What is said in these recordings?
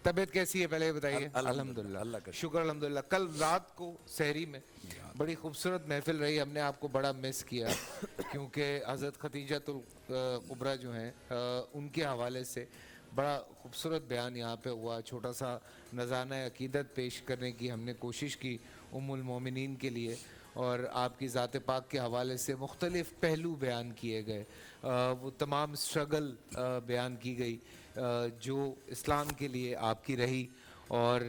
طبیعت کیسی ہے پہلے یہ بتائیے؟ الحمدللہ، اللہ کا شکر الحمدللہ. کل رات کو سحری میں بڑی خوبصورت محفل رہی. ہم نے آپ کو بڑا مس کیا کیونکہ حضرت خدیجۃ الکبریٰ جو ہیں ان کے حوالے سے بڑا خوبصورت بیان یہاں پہ ہوا. چھوٹا سا نذرانہ عقیدت پیش کرنے کی ہم نے کوشش کی ام المومنین کے لیے، اور آپ کی ذات پاک کے حوالے سے مختلف پہلو بیان کیے گئے. وہ تمام اسٹرگل بیان کی گئی جو اسلام کے لیے آپ کی رہی. اور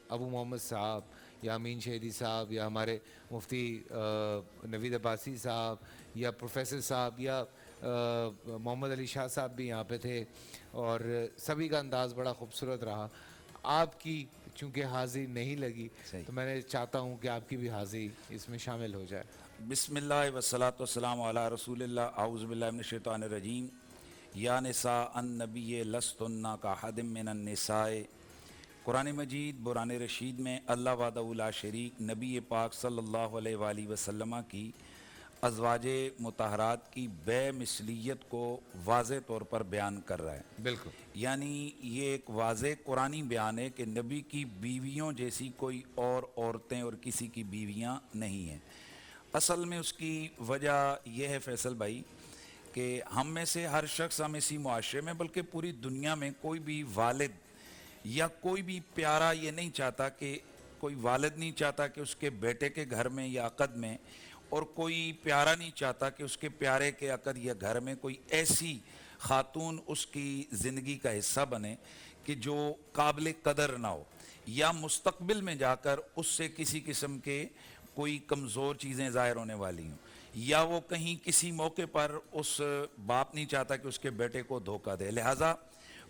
ابو محمد صاحب یا امین شہیدی صاحب یا ہمارے مفتی نوید عباسی صاحب یا پروفیسر صاحب یا محمد علی شاہ صاحب بھی یہاں پہ تھے، اور سبھی کا انداز بڑا خوبصورت رہا. آپ کی چونکہ حاضری نہیں لگی تو میں نے چاہتا ہوں کہ آپ کی بھی حاضری اس میں شامل ہو جائے. بسم اللہ والصلاۃ والسلام علی رسول اللہ. اعوذ باللہ من الشیطان الرجیم. یا نساء النبی لستن کاحد من النساء. قرآن مجید برہان رشید میں اللہ وحدہ لا شریک نبی پاک صلی اللہ علیہ وآلہ وسلم کی ازواج مطہرات کی بے مثلیت کو واضح طور پر بیان کر رہا ہے. بالکل. یعنی یہ ایک واضح قرآنی بیان ہے کہ نبی کی بیویوں جیسی کوئی اور عورتیں اور کسی کی بیویاں نہیں ہیں. اصل میں اس کی وجہ یہ ہے فیصل بھائی کہ ہم میں سے ہر شخص، ہم اسی معاشرے میں بلکہ پوری دنیا میں کوئی بھی والد یا کوئی بھی پیارا یہ نہیں چاہتا کہ کوئی والد نہیں چاہتا کہ اس کے بیٹے کے گھر میں یا عقد میں، اور کوئی پیارا نہیں چاہتا کہ اس کے پیارے کے عقد یا گھر میں کوئی ایسی خاتون اس کی زندگی کا حصہ بنے کہ جو قابل قدر نہ ہو، یا مستقبل میں جا کر اس سے کسی قسم کے کوئی کمزور چیزیں ظاہر ہونے والی ہوں، یا وہ کہیں کسی موقع پر اس باپ نہیں چاہتا کہ اس کے بیٹے کو دھوکہ دے. لہٰذا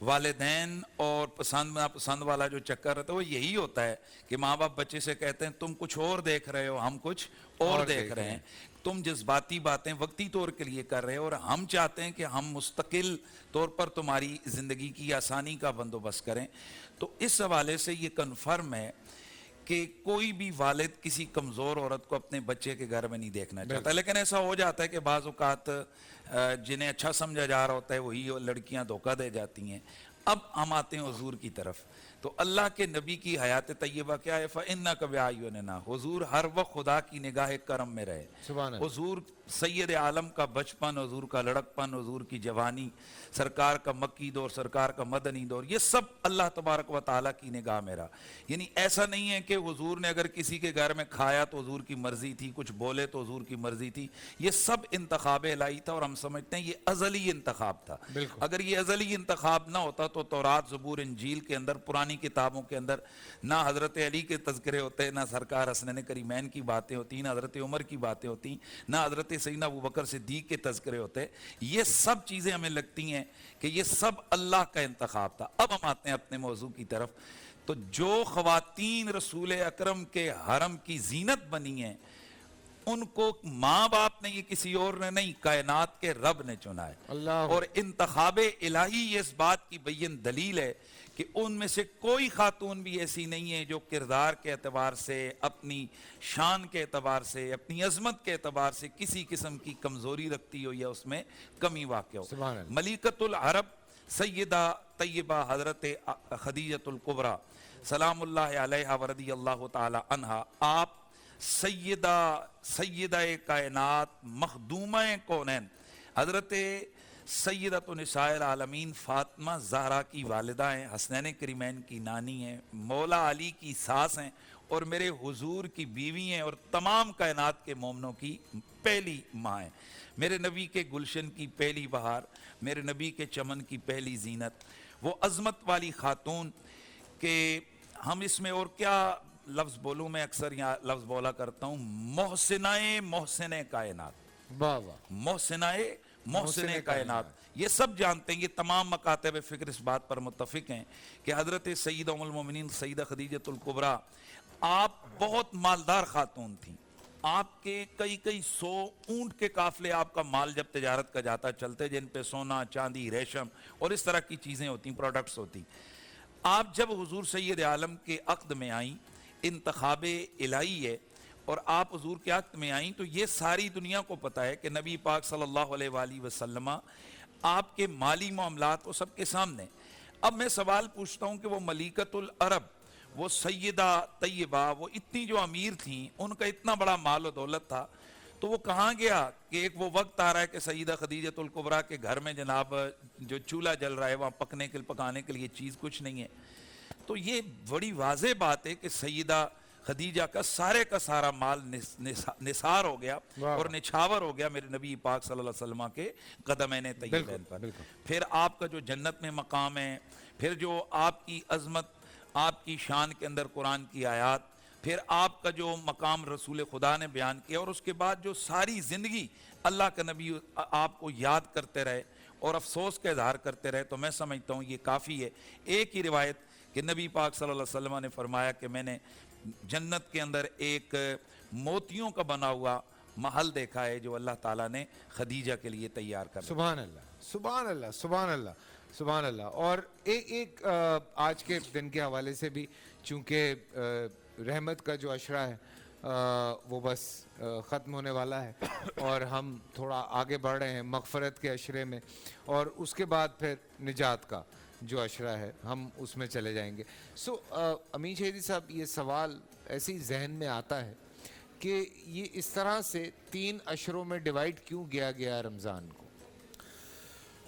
والدین اور پسند ناپسند والا جو چکر رہتا ہے وہ یہی ہوتا ہے کہ ماں باپ بچے سے کہتے ہیں تم کچھ اور دیکھ رہے ہو، ہم کچھ اور دیکھ رہے ہیں، تم جذباتی باتیں وقتی طور کے لیے کر رہے ہو اور ہم چاہتے ہیں کہ ہم مستقل طور پر تمہاری زندگی کی آسانی کا بندوبست کریں. تو اس حوالے سے یہ کنفرم ہے کہ کوئی بھی والد کسی کمزور عورت کو اپنے بچے کے گھر میں نہیں دیکھنا چاہتا. لیکن ایسا ہو جاتا ہے کہ بعض اوقات جنہیں اچھا سمجھا جا رہا ہوتا ہے وہی لڑکیاں دھوکہ دے جاتی ہیں. اب ہم آتے ہیں حضور کی طرف. تو اللہ کے نبی کی حیات طیبہ کیا ہے؟ فَإِنَّكَ بِأَعْيُنِنَا. حضور ہر وقت خدا کی نگاہ کرم میں رہے. حضور سید عالم کا بچپن، حضور کا لڑکپن، حضور کی جوانی، سرکار کا مکی دور، سرکار کا مدنی دور، یہ سب اللہ تبارک و تعالیٰ کی نگاہ میں رہا. یعنی ایسا نہیں ہے کہ حضور نے اگر کسی کے گھر میں کھایا تو حضور کی مرضی تھی، کچھ بولے تو حضور کی مرضی تھی. یہ سب انتخاب الہی تھا، اور ہم سمجھتے ہیں یہ ازلی انتخاب تھا. اگر یہ ازلی انتخاب نہ ہوتا تو تورات، زبور، انجیل کے اندر، پرانی کتابوں کے اندر نہ حضرت علی کے تذکرے ہوتے، نہ سرکار حسنین کریمین کی باتیں ہوتی، نہ حضرت عمر کی باتیں ہوتی، نہ حضرت سیدنا ابوبکر صدیق کے تذکرے ہوتے. یہ سب چیزیں ہمیں لگتی ہیں کہ یہ سب اللہ کا انتخاب تھا. اب ہم آتے ہیں اپنے موضوع کی طرف. تو جو خواتین رسول اکرم کے حرم کی زینت بنی ہیں ان کو ماں باپ نے، یہ کسی اور نے نہیں، کائنات کے رب نے چنا ہے. اور انتخاب الہی یہ اس بات کی بین دلیل ہے کہ ان میں سے کوئی خاتون بھی ایسی نہیں ہے جو کردار کے اعتبار سے، اپنی شان کے اعتبار سے، اپنی عظمت کے اعتبار سے کسی قسم کی کمزوری رکھتی ہو یا اس میں کمی واقع ہو. ملکۃ العرب سیدہ طیبہ حضرت خدیجۃ الکبریٰ سلام اللہ علیہا ورضی اللہ تعالی عنہا، آپ سیدہ کائنات، مخدومہ کونین، حضرت سیدۃ نساء العالمین فاطمہ زہرا کی والدہ ہیں، حسنین کریمین کی نانی ہیں، مولا علی کی ساس ہیں، اور میرے حضور کی بیوی ہیں، اور تمام کائنات کے مومنوں کی پہلی ماں ہیں. میرے نبی کے گلشن کی پہلی بہار، میرے نبی کے چمن کی پہلی زینت، وہ عظمت والی خاتون کہ ہم اس میں اور کیا لفظ بولوں، میں اکثر یہاں لفظ بولا کرتا ہوں، محسن کائنات. محسن کائنات. یہ سب جانتے ہیں، یہ تمام مکاتب فکر اس بات پر متفق ہیں کہ حضرت سیدہ ام المومنین سیدہ خدیجۃ الکبریٰ آپ بہت مالدار خاتون تھیں. آپ کے کئی سو اونٹ کے قافلے آپ کا مال جب تجارت کا جاتا چلتے، جن پہ سونا، چاندی، ریشم اور اس طرح کی چیزیں ہوتی، پروڈکٹس ہوتی. آپ جب حضور سید عالم کے عقد میں آئیں، انتخاب الہی ہے، اور آپ حضور کے عقد میں آئیں تو یہ ساری دنیا کو پتہ ہے کہ نبی پاک صلی اللہ علیہ وآلہ وسلم آپ کے مالی معاملات وہ سب کے سامنے. اب میں سوال پوچھتا ہوں کہ وہ ملیکۃ العرب، وہ سیدہ طیبہ، وہ اتنی جو امیر تھیں، ان کا اتنا بڑا مال و دولت تھا، تو وہ کہاں گیا کہ ایک وہ وقت آ رہا ہے کہ سیدہ خدیجۃ الکبریٰ کے گھر میں جناب جو چولہا جل رہا ہے وہاں پکانے کے لیے چیز کچھ نہیں ہے. تو یہ بڑی واضح بات ہے کہ سیدہ خدیجہ کا سارا مال نثار ہو گیا اور نچھاور ہو گیا میرے نبی پاک صلی اللہ علیہ وسلم کے قدمین طیبین پر. پھر آپ کا جو جنت میں مقام ہے، پھر جو آپ کی عظمت، آپ کی شان کے اندر قرآن کی آیات، پھر آپ کا جو مقام رسول خدا نے بیان کیا، اور اس کے بعد جو ساری زندگی اللہ کا نبی آپ کو یاد کرتے رہے اور افسوس کا اظہار کرتے رہے، تو میں سمجھتا ہوں یہ کافی ہے. ایک ہی روایت کہ نبی پاک صلی اللہ علیہ وسلم نے فرمایا کہ میں نے جنت کے اندر ایک موتیوں کا بنا ہوا محل دیکھا ہے جو اللہ تعالیٰ نے خدیجہ کے لیے تیار کر رکھا. سبحان اللہ، سبحان اللہ، سبحان اللہ، سبحان اللہ. اور ایک آج کے دن کے حوالے سے بھی، چونکہ رحمت کا جو عشرہ ہے وہ بس ختم ہونے والا ہے اور ہم تھوڑا آگے بڑھ رہے ہیں مغفرت کے عشرے میں، اور اس کے بعد پھر نجات کا جو عشرہ ہے ہم اس میں چلے جائیں گے. سو امین شہیدی صاحب، یہ سوال ایسے ہی ذہن میں آتا ہے کہ یہ اس طرح سے 3 عشروں میں ڈیوائیڈ کیوں کیا گیا رمضان کو؟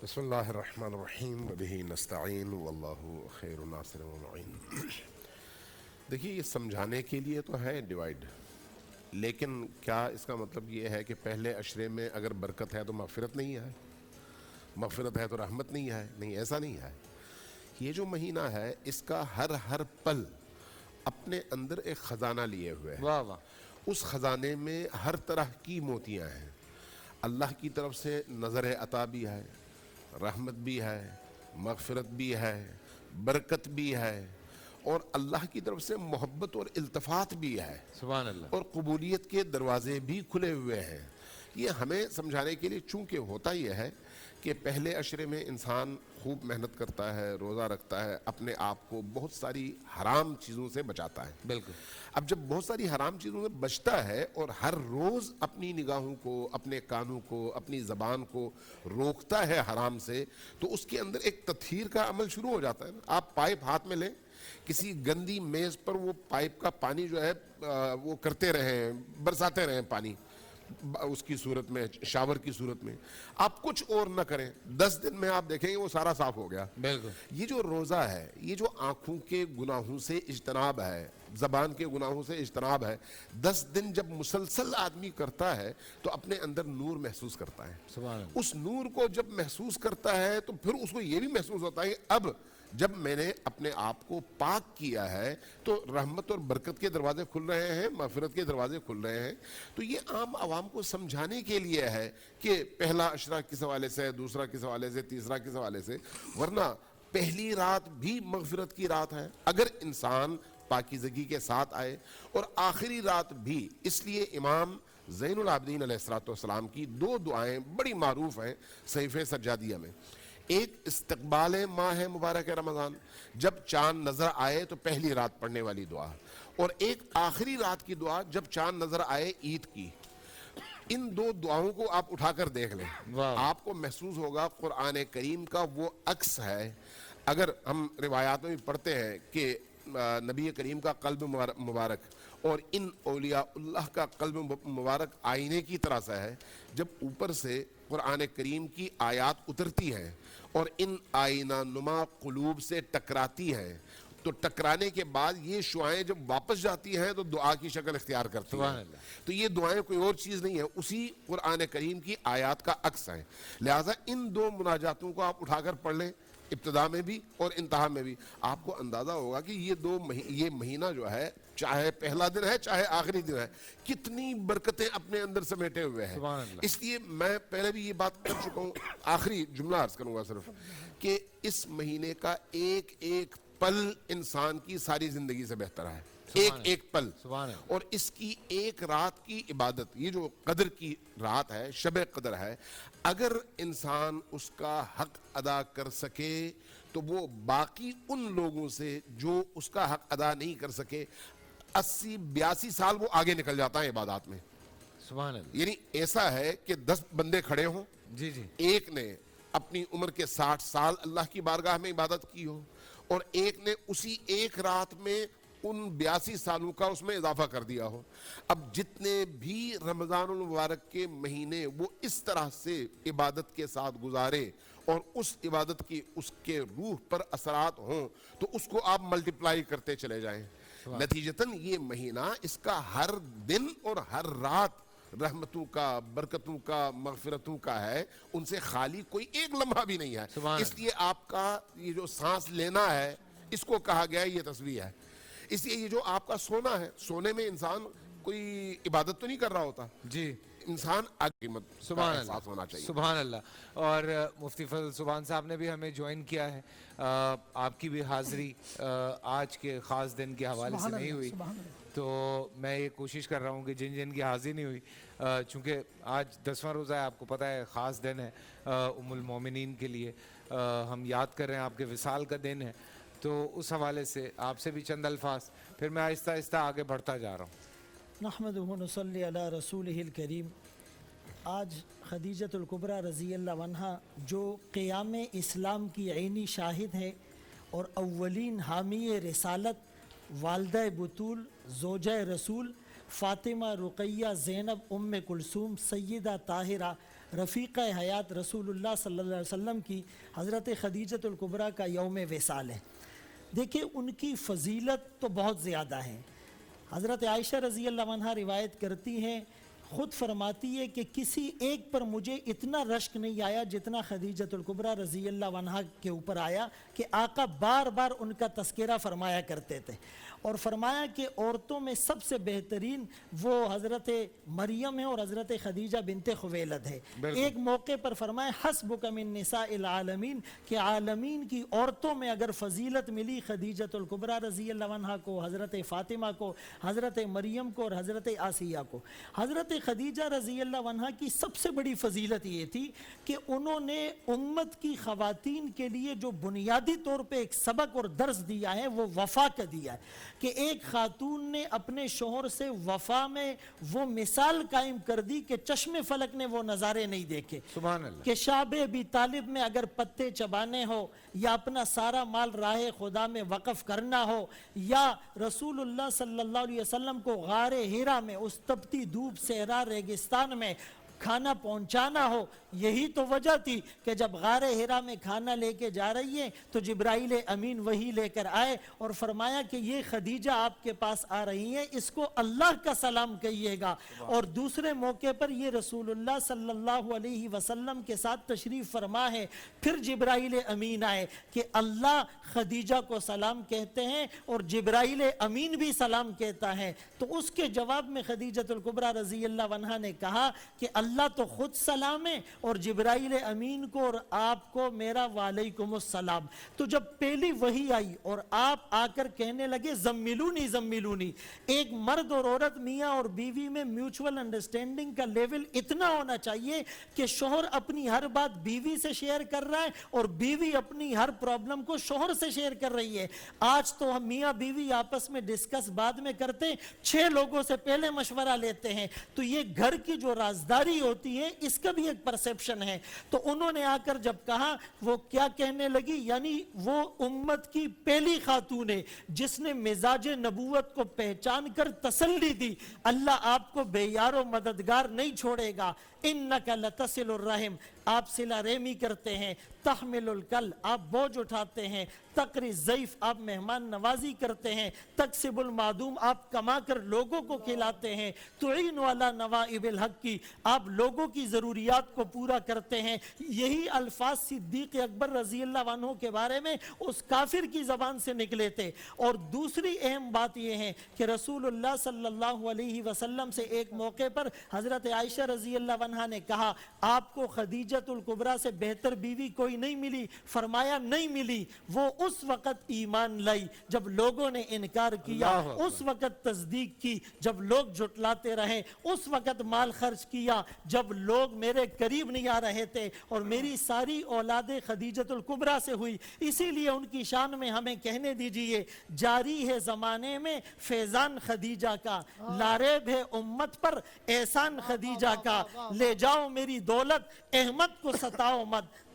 بسم اللہ الرحمن الرحیم وبہ نستعین واللہ خیر الناصر ومعین. دیکھیے، یہ سمجھانے کے لیے تو ہے ڈیوائیڈ، لیکن کیا اس کا مطلب یہ ہے کہ پہلے عشرے میں اگر برکت ہے تو مغفرت نہیں ہے، مغفرت ہے تو رحمت نہیں ہے؟ نہیں، ایسا نہیں ہے. یہ جو مہینہ ہے اس کا ہر پل اپنے اندر ایک خزانہ لیے ہوئے ہے. واہ واہ. اس خزانے میں ہر طرح کی موتیاں ہیں. اللہ کی طرف سے نظر عطا بھی ہے، رحمت بھی ہے، مغفرت بھی ہے، برکت بھی ہے، اور اللہ کی طرف سے محبت اور التفات بھی ہے. سبحان اللہ. اور قبولیت کے دروازے بھی کھلے ہوئے ہیں. یہ ہمیں سمجھانے کے لیے، چونکہ ہوتا یہ ہے کہ پہلے عشرے میں انسان خوب محنت کرتا ہے، روزہ رکھتا ہے، اپنے آپ کو بہت ساری حرام چیزوں سے بچاتا ہے. بالکل. اب جب بہت ساری حرام چیزوں سے بچتا ہے اور ہر روز اپنی نگاہوں کو، اپنے کانوں کو، اپنی زبان کو روکتا ہے حرام سے، تو اس کے اندر ایک تطہیر کا عمل شروع ہو جاتا ہے. آپ پائپ ہاتھ میں لیں، کسی گندی میز پر وہ پائپ کا پانی جو ہے وہ کرتے رہیں، برساتے رہیں پانی اس کی صورت میں، شاور کی صورت میں، آپ کچھ اور نہ کریں، 10 دن میں آپ دیکھیں گے وہ سارا صاف ہو گیا. بالکل. یہ جو روزہ ہے، یہ جو آنکھوں کے گناہوں سے اجتناب ہے، زبان کے گناہوں سے اجتناب ہے، 10 دن جب مسلسل آدمی کرتا ہے تو اپنے اندر نور محسوس کرتا ہے. سبحان اللہ. اس نور کو جب محسوس کرتا ہے تو پھر اس کو یہ بھی محسوس ہوتا ہے کہ اب جب میں نے اپنے آپ کو پاک کیا ہے تو رحمت اور برکت کے دروازے کھل رہے ہیں، مغفرت کے دروازے کھل رہے ہیں. تو یہ عام عوام کو سمجھانے کے لیے ہے کہ پہلا عشرہ کس حوالے سے، دوسرا کس حوالے سے، تیسرا کس حوالے سے. ورنہ پہلی رات بھی مغفرت کی رات ہے اگر انسان پاکیزگی کے ساتھ آئے، اور آخری رات بھی. اس لیے امام زین العابدین علیہ السلام کی 2 دعائیں بڑی معروف ہیں صحیفہ سجادیہ میں. ایک استقبال ماہ مبارک رمضان، جب چاند نظر آئے تو پہلی رات پڑھنے والی دعا، اور ایک آخری رات کی دعا جب چاند نظر آئے عید کی. ان 2 دعاؤں کو آپ اٹھا کر دیکھ لیں، آپ کو محسوس ہوگا قرآن کریم کا وہ عکس ہے. اگر ہم روایات میں پڑھتے ہیں کہ نبی کریم کا قلب مبارک اور ان اولیاء اللہ کا قلب مبارک آئینے کی طرح سے ہے. جب اوپر سے قرآن کریم کی آیات اترتی ہیں اور ان آئینہ نما قلوب سے ٹکراتی ہیں، تو ٹکرانے کے بعد یہ شعائیں جب واپس جاتی ہیں تو دعا کی شکل اختیار کرتی ہیں. تو یہ دعائیں کوئی اور چیز نہیں ہے، اسی قرآن کریم کی آیات کا عکس ہیں. لہٰذا ان 2 مناجاتوں کو آپ اٹھا کر پڑھ لیں، ابتدا میں بھی اور انتہا میں بھی. آپ کو اندازہ ہوگا کہ یہ مہینہ جو ہے، چاہے پہلا دن ہے چاہے آخری دن ہے، کتنی برکتیں اپنے اندر سمیٹے ہوئے ہیں. اس لیے میں پہلے بھی یہ بات کر چکا ہوں، آخری جملہ عرض کروں گا صرف، کہ اس مہینے کا ایک ایک پل انسان کی ساری زندگی سے بہتر ہے. ایک پل. اور اس کی ایک رات کی عبادت، یہ جو قدر کی رات ہے، شب قدر ہے، اگر انسان اس کا حق ادا کر سکے تو وہ باقی ان لوگوں سے جو اس کا حق ادا نہیں کر سکے 80-82 سال وہ آگے نکل جاتا ہے عبادات میں. سبحان اللہ. یعنی ایسا ہے کہ 10 بندے کھڑے ہوں، جی جی، ایک نے اپنی عمر کے 60 سال اللہ کی بارگاہ میں عبادت کی ہو اور ایک نے اسی ایک رات میں ان 82 سالوں کا اس میں اضافہ کر دیا ہو. اب جتنے بھی رمضان المبارک کے مہینے وہ اس طرح سے عبادت کے ساتھ گزارے اور اس عبادت کی اس کے روح پر اثرات ہوں تو اس کو آپ ملٹیپلائی کرتے چلے جائیں. نتیجتاً یہ مہینہ اس کا ہر دن اور ہر رات رحمتوں کا، برکتوں کا، مغفرتوں کا ہے، ان سے خالی کوئی ایک لمحہ بھی نہیں ہے. اس لیے آپ کا یہ جو سانس لینا ہے اس کو کہا گیا ہے یہ تسبیح ہے. اس لیے یہ جو آپ کا سونا ہے، سونے میں انسان کوئی عبادت تو نہیں کر رہا ہوتا جی انسان قیمت کا احساس ہونا چاہیے. سبحان اللہ. اور مفتی فضل سبحان صاحب نے بھی ہمیں جوائن کیا ہے. آپ کی بھی حاضری آج کے خاص دن کے حوالے سے نہیں ہوئی تو میں یہ کوشش کر رہا ہوں کہ جن کی حاضری نہیں ہوئی چونکہ آج 10واں روزہ ہے، آپ کو پتہ ہے خاص دن ہے ام المومنین کے لیے، ہم یاد کر رہے ہیں آپ کے وصال کا دن ہے، تو اس حوالے سے آپ سے بھی چند الفاظ، پھر میں آہستہ آہستہ آگے بڑھتا جا رہا ہوں. نحمدہ نصلی علی رسولہ الکریم. آج خدیجۃ الکبریٰ رضی اللہ عنہا جو قیام اسلام کی عینی شاہد ہے اور اولین حامی رسالت، والدہ بطول، زوجہ رسول، فاطمہ، رقیہ، زینب، ام کلثوم، سیدہ طاہرہ، رفیقہ حیات رسول اللہ صلی اللہ علیہ وسلم کی حضرت خدیجۃ الکبریٰ کا یوم وصال ہے. دیکھیں ان کی فضیلت تو بہت زیادہ ہے. حضرت عائشہ رضی اللہ عنہا روایت کرتی ہیں، خود فرماتی ہے کہ کسی ایک پر مجھے اتنا رشک نہیں آیا جتنا خدیجۃ الکبریٰ رضی اللہ عنہا کے اوپر آیا کہ آقا بار بار ان کا تذکرہ فرمایا کرتے تھے اور فرمایا کہ عورتوں میں سب سے بہترین وہ حضرت مریم ہے اور حضرت خدیجہ بنت خویلد ہے. ایک موقع پر فرمایا حسبک من نساء العالمین، کہ عالمین کی عورتوں میں اگر فضیلت ملی خدیجۃ الکبریٰ رضی اللہ عنہا کو، حضرت فاطمہ کو، حضرت مریم کو اور حضرت آسیہ کو. حضرت خدیجہ رضی اللہ عنہا کی سب سے بڑی فضیلت یہ تھی کہ انہوں نے امت کی خواتین کے لیے جو بنیادی طور پہ ایک سبق اور درس دیا ہے وہ وفا کا دیا ہے کہ ایک خاتون نے اپنے شوہر سے وفا میں وہ مثال قائم کر دی کہ چشم فلک نے وہ نظارے نہیں دیکھے. سبحان اللہ. کہ شعب ابی طالب میں اگر پتے چبانے ہو یا اپنا سارا مال راہ خدا میں وقف کرنا ہو یا رسول اللہ صلی اللہ علیہ وسلم کو غار ہیرا میں اس تپتی دھوپ صحرا ریگستان میں کھانا پہنچانا ہو، یہی تو وجہ تھی کہ جب غار ہیرا میں کھانا لے کے جا رہی ہیں تو جبرائیل امین وہی لے کر آئے اور فرمایا کہ یہ خدیجہ آپ کے پاس آ رہی ہیں، اس کو اللہ کا سلام کہیے گا. اور دوسرے موقع پر یہ رسول اللہ صلی اللہ علیہ وسلم کے ساتھ تشریف فرما ہے، پھر جبرائیل امین آئے کہ اللہ خدیجہ کو سلام کہتے ہیں اور جبرائیل امین بھی سلام کہتا ہے. تو اس کے جواب میں خدیجۃ الکبریٰ رضی اللہ عنہا نے کہا کہ اللہ تو خود سلام ہے اور جبرائیل امین کو اور آپ کو میرا وعلیکم السلام. تو جب پہلی وحی آئی اور آپ آ کر کہنے لگے زملونی زملونی، ایک مرد اور عورت میاں اور بیوی میں میوچول انڈرسٹینڈنگ کا لیول اتنا ہونا چاہیے کہ شوہر اپنی ہر بات بیوی سے شیئر کر رہا ہے اور بیوی اپنی ہر پرابلم کو شوہر سے شیئر کر رہی ہے. آج تو ہم میاں بیوی آپس میں ڈسکس بعد میں کرتے ہیں، 6 لوگوں سے پہلے مشورہ لیتے ہیں. تو یہ گھر کی جو رازداری ہوتی ہے اس کا بھی ایک پرسیپشن ہے. تو انہوں نے آ کر جب کہا وہ کیا کہنے لگی، یعنی وہ امت کی پہلی خاتون ہے جس نے مزاج نبوت کو پہچان کر تسلی دی، اللہ آپ کو بے یار و مددگار نہیں چھوڑے گا. انک لتصل الرحم، آپ صلہ رحمی کرتے ہیں. تحمل الکل، آپ بوجھ اٹھاتے ہیں. تقری الضیف، آپ مہمان نوازی کرتے ہیں. تکسب المعدوم، آپ کما کر لوگوں کو کھلاتے ہیں. تعین علی نوائب الحق کی، آپ لوگوں کی ضروریات کو پورا کرتے ہیں. یہی الفاظ صدیق اکبر رضی اللہ عنہ کے بارے میں اس کافر کی زبان سے نکلے تھے. اور دوسری اہم بات یہ ہے کہ رسول اللہ صلی اللہ علیہ وسلم سے ایک موقع پر حضرت عائشہ رضی اللہ عنہا نے کہا آپ کو خدیجۃ الکبریٰ سے بہتر بیوی کوئی نہیں ملی. فرمایا نہیں ملی. وہ اس وقت ایمان لائی جب لوگوں نے انکار کیا، اس وقت تصدیق کی جب لوگ جھٹلاتے رہے، اس وقت مال خرچ کیا جب لوگ میرے قریب نہیں آ رہے تھے. اور میری ساری اولاد خدیجۃ الکبریٰ سے ہوئی. اسی لیے ان کی شان میں ہمیں کہنے دیجئے، جاری ہے زمانے میں فیضان خدیجہ کا، لاریب ہے امت پر احسان خدیجہ کا. لے جاؤ میری دولت، احمد کو ستاؤ مت.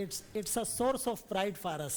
It's a source of pride for us.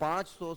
500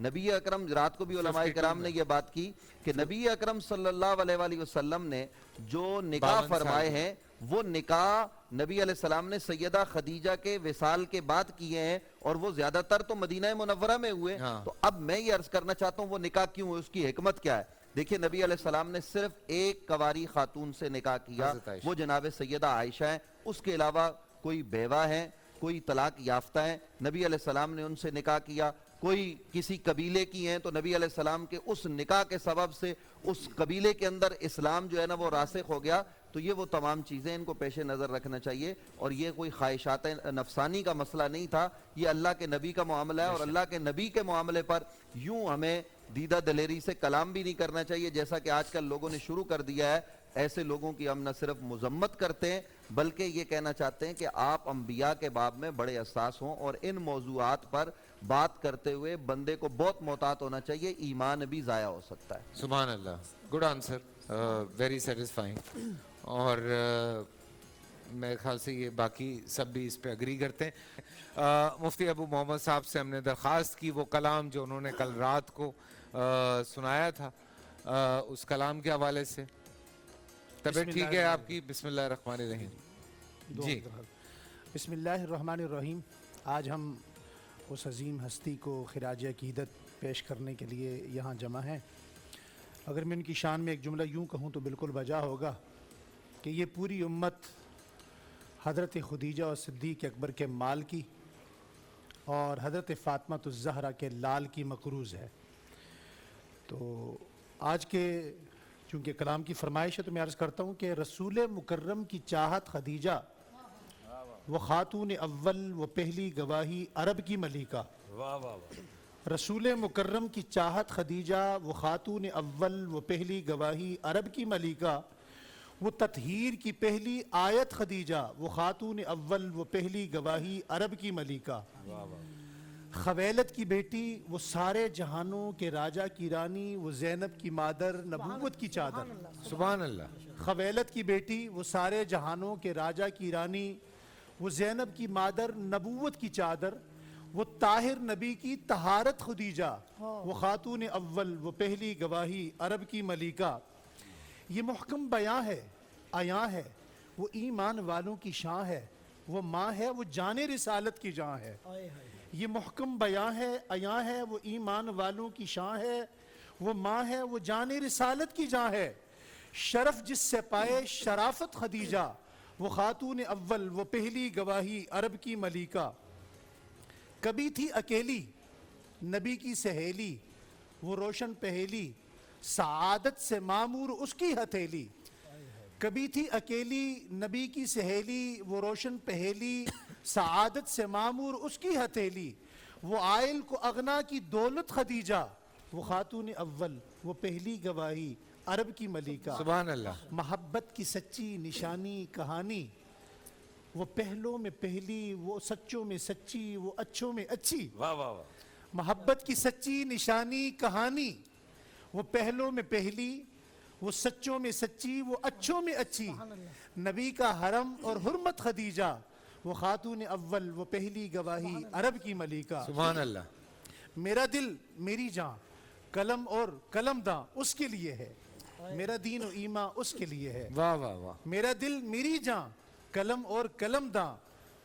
نبی اکرم رات کو بھی علماء کرام نے یہ بات کی کہ نبی اکرم صلی اللہ علیہ وآلہ وسلم نے جو نکاح 52 فرمائے ہیں وہ نکاح نبی علیہ السلام نے سیدہ خدیجہ کے وصال کے بعد کیے ہیں، اور وہ زیادہ تر تو مدینہ منورہ میں ہوئے. تو اب میں یہ عرض کرنا چاہتا ہوں وہ نکاح کیوں ہے، اس کی حکمت کیا ہے. دیکھیں نبی علیہ السلام نے صرف ایک کنواری خاتون سے نکاح کیا، وہ جناب سیدہ عائشہ ہیں. اس کے علاوہ کوئی بیوہ ہیں، کوئی طلاق یافتہ ہیں، نبی علیہ السلام نے ان سے نکاح کیا. کوئی کسی قبیلے کی ہیں تو نبی علیہ السلام کے اس نکاح کے سبب سے اس قبیلے کے اندر اسلام جو ہے نا وہ راسخ ہو گیا. تو یہ وہ تمام چیزیں ان کو پیش نظر رکھنا چاہیے، اور یہ کوئی خواہشات نفسانی کا مسئلہ نہیں تھا، یہ اللہ کے نبی کا معاملہ ہے. اور اللہ کے نبی کے معاملے پر یوں ہمیں دیدہ دلیری سے کلام بھی نہیں کرنا چاہیے جیسا کہ آج کل لوگوں نے شروع کر دیا ہے. ایسے لوگوں کی ہم نہ صرف مذمت کرتے ہیں بلکہ یہ کہنا چاہتے ہیں کہ آپ انبیاء کے باب میں بڑے حساس ہوں، اور ان موضوعات پر بات کرتے ہوئے بندے کو بہت محتاط ہونا چاہیے، ایمان بھی ضائع ہو سکتا ہے. سبحان اللہ، گڈ آنسر، ویری سیٹسفائنگ. اور میرے خیال سے یہ باقی سب بھی اس پہ اگری کرتے ہیں. مفتی ابو محمد صاحب سے ہم نے درخواست کی وہ کلام جو انہوں نے کل رات کو سنایا تھا، اس کلام کے حوالے سے. طبیعت ٹھیک ہے آپ کی؟ بسم اللہ الرحمن الرحیم. جی بسم اللہ الرحمن الرحیم. آج ہم اس عظیم ہستی کو خراج عقیدت پیش کرنے کے لیے یہاں جمع ہیں. اگر میں ان کی شان میں ایک جملہ یوں کہوں تو بالکل بجا ہوگا کہ یہ پوری امت حضرت خدیجہ اور صدیق اکبر کے مال کی اور حضرت فاطمہ الزہرا کے لال کی مقروض ہے. تو آج کے چونکہ کلام کی فرمائش ہے تو میں عرض کرتا ہوں کہ رسول مکرم کی چاہت خدیجہ وہ خاتون اول، وہ پہلی گواہی عرب کی ملیکہ. رسول مکرم کی چاہت خدیجہ وہ خاتون اول، وہ پہلی گواہی عرب کی ملیکہ. وہ تطہیر کی پہلی آیت خدیجہ وہ خاتون اول، وہ پہلی گواہی عرب کی ملیکہ. خویلد کی بیٹی وہ سارے جہانوں کے راجہ کی رانی، وہ زینب کی مادر نبوت کی چادر. سبحان اللہ. خویلد کی بیٹی وہ سارے جہانوں کے راجہ کی رانی، وہ زینب کی مادر نبوت کی چادر. وہ طاہر نبی کی طہارت خدیجہ وہ خاتون اول، وہ پہلی گواہی عرب کی ملیکہ. یہ محکم بیاں ہے، عیاں ہے، وہ ایمان والوں کی شان ہے. وہ ماں ہے، وہ جان رسالت کی جان ہے. یہ محکم بیاں ہے، عیاں ہے، وہ ایمان والوں کی شان ہے. وہ ماں ہے، وہ جان رسالت کی جان ہے. شرف جس سے پائے شرافت خدیجہ وہ خاتون اول، وہ پہلی گواہی عرب کی ملیکہ. کبھی تھی اکیلی نبی کی سہیلی، وہ روشن پہیلی سعادت سے معمور اس کی ہتھیلی. کبھی تھی اکیلی نبی کی سہیلی، وہ روشن پہیلی سعادت سے معمور اس کی ہتھیلی. وہ عائل کو اغنا کی دولت خدیجہ وہ خاتون اول، وہ پہلی گواہی عرب کی ملیکہ. سبحان اللہ. محبت کی سچی نشانی کہانی وہ پہلوں میں پہلی، وہ سچوں میں سچی، وہ اچھوں میں اچھی. محبت کی سچی نشانی کہانی وہ پہلوں میں پہلی، وہ سچوں میں سچی، وہ اچھوں میں اچھی. نبی کا حرم اور حرمت خدیجہ وہ خاتون اول، وہ پہلی گواہی عرب کی ملیکہ. سبحان اللہ. میرا دل میری جان قلم اور قلم داں اس کے لیے ہے. میرا دین و ایمان اس کے لیے ہے. واہ واہ واہ. میرا دل میری جان قلم اور قلم داں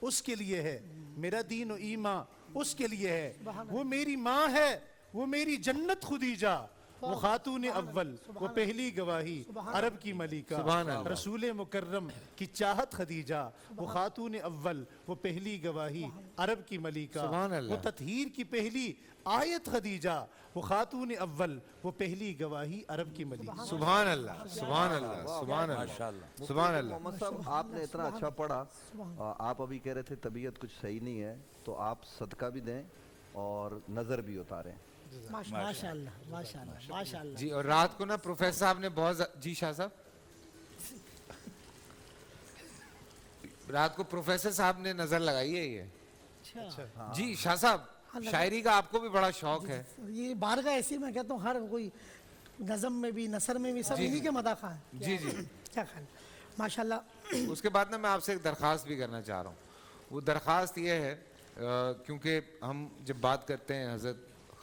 اس کے لیے ہے. میرا دین و ایمان اس کے لیے ہے. وہ میری ماں ہے، وہ میری جنت خدیجہ وہ خاتون اول، وہ پہلی گواہی عرب کی ملیکہ. رسول مکرم کی چاہت خدیجہ وہ خاتون اول، وہ پہلی گواہی عرب کی ملیکہ. وہ تطہیر کی پہلی آیت خدیجہ وہ خاتون اول، وہ پہلی گواہی عرب کی ملیکہ. سبحان اللہ، سبحان اللہ، سبحان اللہ، سبحان اللہ. محمد صاحب آپ نے اتنا اچھا پڑھا. آپ ابھی کہہ رہے تھے طبیعت کچھ صحیح نہیں ہے تو آپ صدقہ بھی دیں اور نظر بھی اتاریں. ماشاءاللہ ماشاءاللہ ماشاءاللہ. جی اور رات کو نا پروفیسر صاحب نے بہت جی شاہ صاحب رات کو پروفیسر صاحب نے نظر لگائی ہے یہ. جی شاہ صاحب شاعری کا آپ کو بھی بڑا شوق ہے. یہ بارگاہ ایسی میں کہتا ہوں ہر کوئی نظم میں بھی نثر میں بھی سب انہی کے مداخہ ہیں. جی جی کیا خیال ماشاءاللہ. اس کے بعد نا میں آپ سے ایک درخواست بھی کرنا چاہ رہا ہوں. وہ درخواست یہ ہے کیونکہ ہم جب بات کرتے ہیں حضرت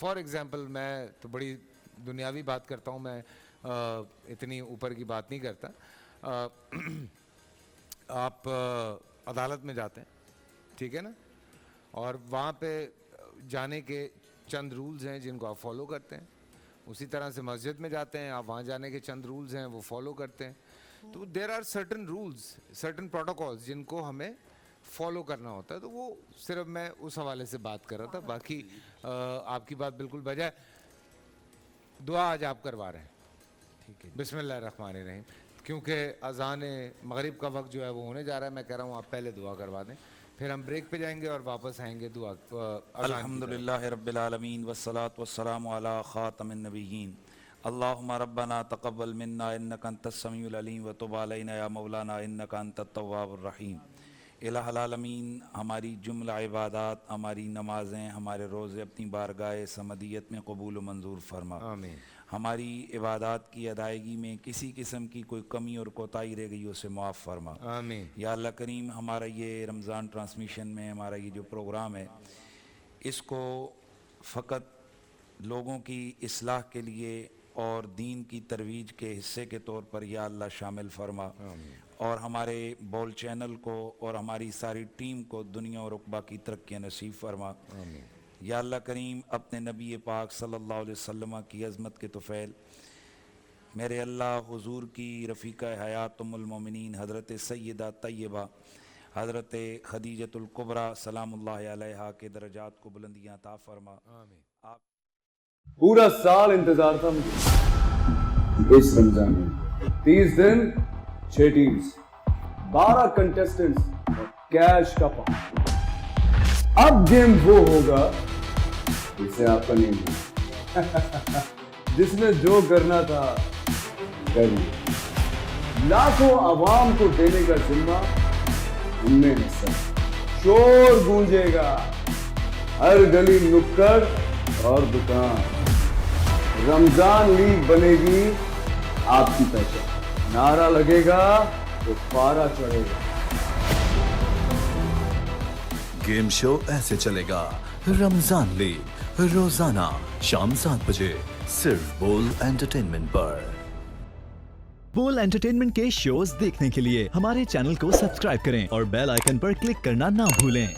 فار ایگزامپل میں تو بڑی دنیاوی بات کرتا ہوں, میں اتنی اوپر کی بات نہیں کرتا. آپ عدالت میں جاتے ہیں, ٹھیک ہے نا, اور وہاں پہ جانے کے چند رولز ہیں جن کو آپ فالو کرتے ہیں. اسی طرح سے مسجد میں جاتے ہیں, آپ وہاں جانے کے چند رولز ہیں وہ فالو کرتے ہیں. تو there are certain rules, certain protocols جن کو ہمیں فالو کرنا ہوتا ہے. تو وہ صرف میں اس حوالے سے بات کر رہا تھا. باقی آپ کی بات بالکل بجائے. دعا آج آپ کروا رہے ہیں, ٹھیک ہے, بسم اللہ الرحمن الرحیم, کیونکہ اذان مغرب کا وقت جو ہے وہ ہونے جا رہا ہے. میں کہہ رہا ہوں آپ پہلے دعا کروا دیں, پھر ہم بریک پہ جائیں گے اور واپس آئیں گے دعا. الحمدللہ رب العالمین والصلاة والسلام علی خاتم النبیین. اللہم ربنا تقبل منا انکا انت السمیع العلیم وتب علینا یا مولانا انکا انت التواب الرحیم. الہ العالمین, ہماری جملہ عبادات, ہماری نمازیں, ہمارے روزے اپنی بارگاہ سمدیت میں قبول و منظور فرما. آمین. ہماری عبادات کی ادائیگی میں کسی قسم کی کوئی کمی اور کوتاہی رہ گئی اسے معاف فرما. آمین. یا اللہ کریم, ہمارا یہ رمضان ٹرانسمیشن میں ہمارا یہ جو پروگرام ہے, اس کو فقط لوگوں کی اصلاح کے لیے اور دین کی ترویج کے حصے کے طور پر یا اللہ شامل فرما. اور ہمارے بول چینل کو اور ہماری ساری ٹیم کو دنیا اور عقبہ کی ترقی نصیب فرما. یا اللہ کریم, اپنے نبی پاک صلی اللہ علیہ وسلم کی عظمت کے طفیل میرے اللہ حضور کی رفیقہ حیات ام المومنین حضرت سیدہ طیبہ حضرت خدیجۃ الکبریٰ سلام اللہ علیہا کے درجات کو بلندیاں عطا فرما. آپ پورا سال انتظار تھا مجھے اس رمضان میں. 30 دن 6 ٹیمز, 12 کنٹیسٹنٹس اور کیش کا پاؤں. اب گیم وہ ہوگا جسے آپ کا نہیں ہوگا, جس میں جو کرنا تھا کر لیا. لاکھوں عوام کو دینے کا ذمہ ہم نے حصہ. شور گونجے گا ہر گلی نکڑ اور دکان. رمضان لیگ بنے گی آپ کی پہچان. نعرہ لگے گا تو پارا چڑھے گا. گیم شو ایسے چلے گا. رمضان لیگ روزانہ شام 7 بجے صرف بول انٹرٹینمنٹ پر. بول انٹرٹینمنٹ کے شوز دیکھنے کے لیے ہمارے چینل کو سبسکرائب کریں اور بیل آئیکن پر کلک کرنا نہ بھولیں.